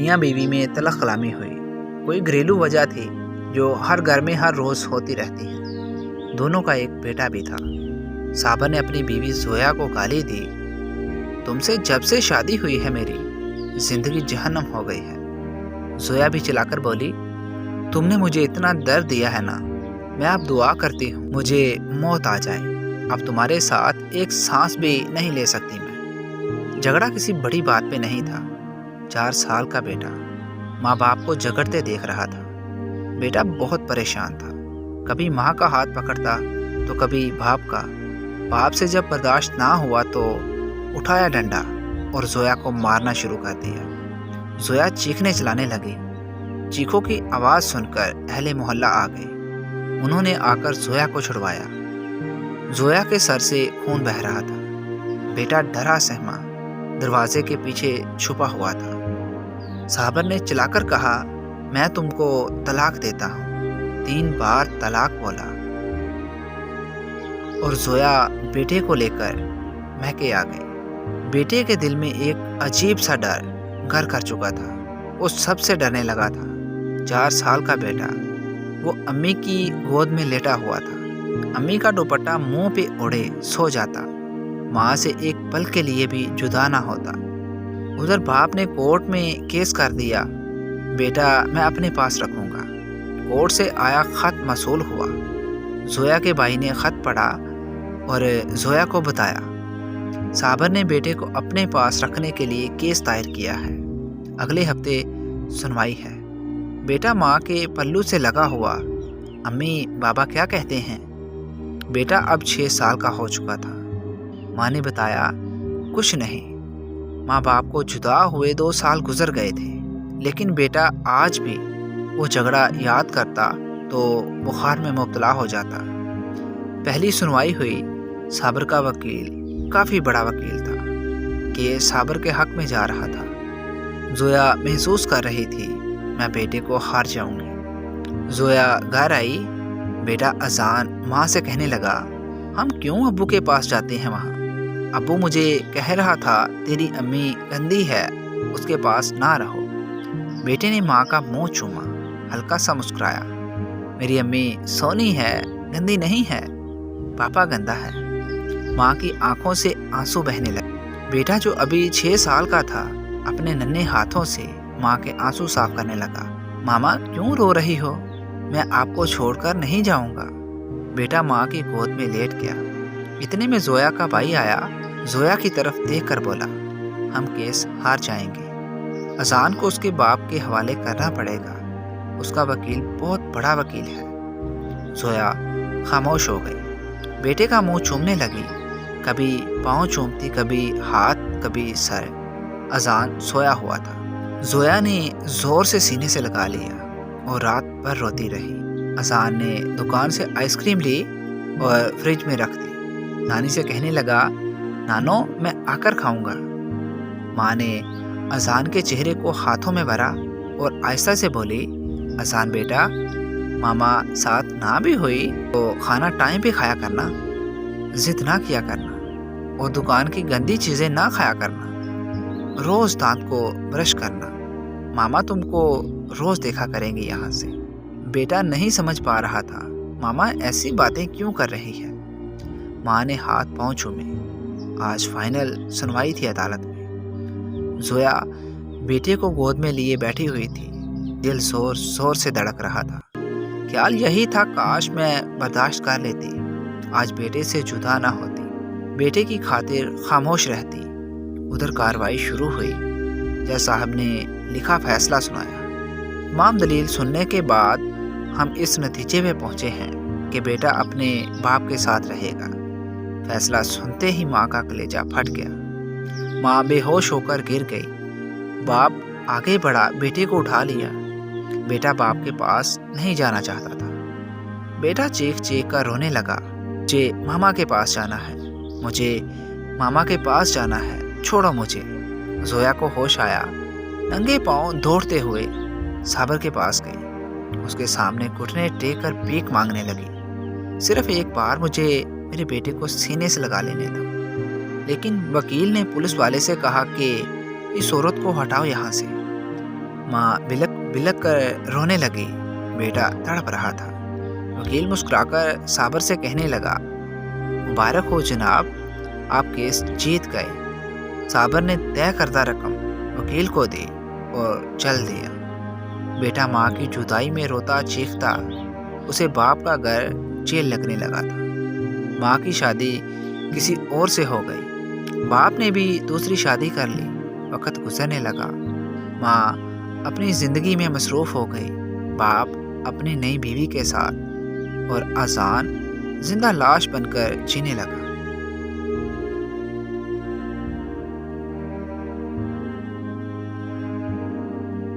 मियाँ बीवी में तलख कलामी हुई। कोई घरेलू वजह थी जो हर घर में हर रोज़ होती रहती है। दोनों का एक बेटा भी था। साबर ने अपनी बीवी जोया को गाली दी, तुमसे जब से शादी हुई है मेरी जिंदगी जहन्नम हो गई है। जोया भी चिल्लाकर बोली, तुमने मुझे इतना दर्द दिया है ना, मैं अब दुआ करती हूँ मुझे मौत आ जाए, अब तुम्हारे साथ एक सांस भी नहीं ले सकती मैं। झगड़ा किसी बड़ी बात पे नहीं था। 4 साल का बेटा माँ बाप को झगड़ते देख रहा था। बेटा बहुत परेशान था, कभी माँ का हाथ पकड़ता तो कभी बाप का। बाप से जब बर्दाश्त ना हुआ तो उठाया डंडा और जोया को मारना शुरू कर दिया। जोया चीखने चलाने लगी। चीखों की आवाज़ सुनकर अहले मोहल्ला आ गए। उन्होंने आकर जोया को छुड़वाया। जोया के सर से खून बह रहा था। बेटा डरा सहमा दरवाजे के पीछे छुपा हुआ था। साबर ने चिल्लाकर कहा, मैं तुमको तलाक देता हूँ। 3 बार तलाक बोला और जोया बेटे को लेकर महके आ गई। बेटे के दिल में एक अजीब सा डर घर कर चुका था। वो सबसे डरने लगा था। 4 साल का बेटा वो अम्मी की गोद में लेटा हुआ था। अम्मी का दुपट्टा मुंह पे ओढ़े सो जाता, माँ से एक पल के लिए भी जुदा ना होता। उधर बाप ने कोर्ट में केस कर दिया, बेटा मैं अपने पास रखूंगा। कोर्ट से आया खत मसूल हुआ। जोया के भाई ने खत पढ़ा और जोया को बताया। साबर ने बेटे को अपने पास रखने के लिए केस दायर किया है। अगले हफ्ते सुनवाई है। बेटा माँ के पल्लू से लगा हुआ, अम्मी बाबा क्या कहते हैं। बेटा अब 6 साल का हो चुका था। माँ ने बताया, कुछ नहीं, माँ बाप को जुदा हुए 2 साल गुजर गए थे, लेकिन बेटा आज भी वो झगड़ा याद करता तो बुखार में मुब्तला हो जाता। पहली सुनवाई हुई। साबर का वकील काफ़ी बड़ा वकील था कि साबर के हक में जा रहा था। जोया महसूस कर रही थी, मैं बेटे को हार जाऊंगी। जोया घर आई। बेटा अजान माँ से कहने लगा, हम क्यों अब्बू के पास जाते हैं वहाँ। अब्बू मुझे कह रहा था तेरी अम्मी गंदी है, उसके पास ना रहो। बेटे ने माँ का मुंह चूमा, हल्का सा मुस्कुराया, मेरी अम्मी सोनी है, गंदी नहीं है, पापा गंदा है। माँ की आंखों से आंसू बहने लगे। बेटा जो अभी 6 साल का था अपने नन्हे हाथों से माँ के आंसू साफ करने लगा। मामा क्यों रो रही हो, मैं आपको छोड़कर नहीं जाऊंगा। बेटा माँ की गोद में लेट गया। इतने में जोया का भाई आया। जोया की तरफ देखकर बोला, हम केस हार जाएंगे, अजान को उसके बाप के हवाले करना पड़ेगा, उसका वकील बहुत बड़ा वकील है। जोया खामोश हो गई। बेटे का मुंह चूमने लगी, कभी पाँव चूमती, कभी हाथ, कभी सर। अजान सोया हुआ था। जोया ने जोर से सीने से लगा लिया और रात भर रोती रही। अजान ने दुकान से आइसक्रीम ली और फ्रिज में रख दी। नानी से कहने लगा, नानो मैं आकर खाऊंगा। माँ ने अजान के चेहरे को हाथों में भरा और आहिस्ता से बोली, अजान बेटा, मामा साथ ना भी हुई तो खाना टाइम पे खाया करना, जिद ना किया करना और दुकान की गंदी चीज़ें ना खाया करना। रोज़ दांत को ब्रश करना, मामा तुमको रोज़ देखा करेंगे यहाँ से। बेटा नहीं समझ पा रहा था, मामा ऐसी बातें क्यों कर रही है। माँ ने हाथ पाँव चूमे। आज फाइनल सुनवाई थी अदालत में। जोया बेटे को गोद में लिए बैठी हुई थी। दिल जोर जोर से धड़क रहा था। ख्याल यही था, काश मैं बर्दाश्त कर लेती, आज बेटे से जुदा ना होती, बेटे की खातिर खामोश रहती। उधर कार्रवाई शुरू हुई। जज साहब ने लिखा फैसला सुनाया। तमाम दलील सुनने के बाद हम इस नतीजे पे पहुंचे हैं कि बेटा अपने बाप के साथ रहेगा। फैसला सुनते ही माँ का कलेजा फट गया। माँ बेहोश होकर गिर गई। बाप आगे बढ़ा, बेटे को उठा लिया। बेटा बाप के पास नहीं जाना चाहता था। बेटा चीख चीख कर रोने लगा, मुझे मामा के पास जाना है, मुझे मामा के पास जाना है, छोड़ो मुझे। जोया को होश आया। नंगे पांव दौड़ते हुए साबर के पास गई। उसके सामने घुटने टेक कर भीख मांगने लगी, सिर्फ एक बार मुझे मेरे बेटे को सीने से लगा लेने दो। लेकिन वकील ने पुलिस वाले से कहा कि इस औरत को हटाओ यहाँ से। ماں بلک بلک کر رونے لگی۔ بیٹا تڑپ رہا تھا۔ وکیل مسکرا کر صابر سے کہنے لگا، مبارک ہو جناب، آپ کیس جیت گئے۔ صابر نے طے کردہ رقم وکیل کو دی اور چل دیا۔ بیٹا ماں کی جدائی میں روتا چیختا، اسے باپ کا گھر جیل لگنے لگا تھا۔ ماں کی شادی کسی اور سے ہو گئی۔ باپ نے بھی دوسری شادی کر لی۔ وقت گزرنے لگا۔ ماں اپنی زندگی میں مصروف ہو گئی۔ باپ اپنی نئی بیوی کے ساتھ، اور اذان زندہ لاش بن کر جینے لگا۔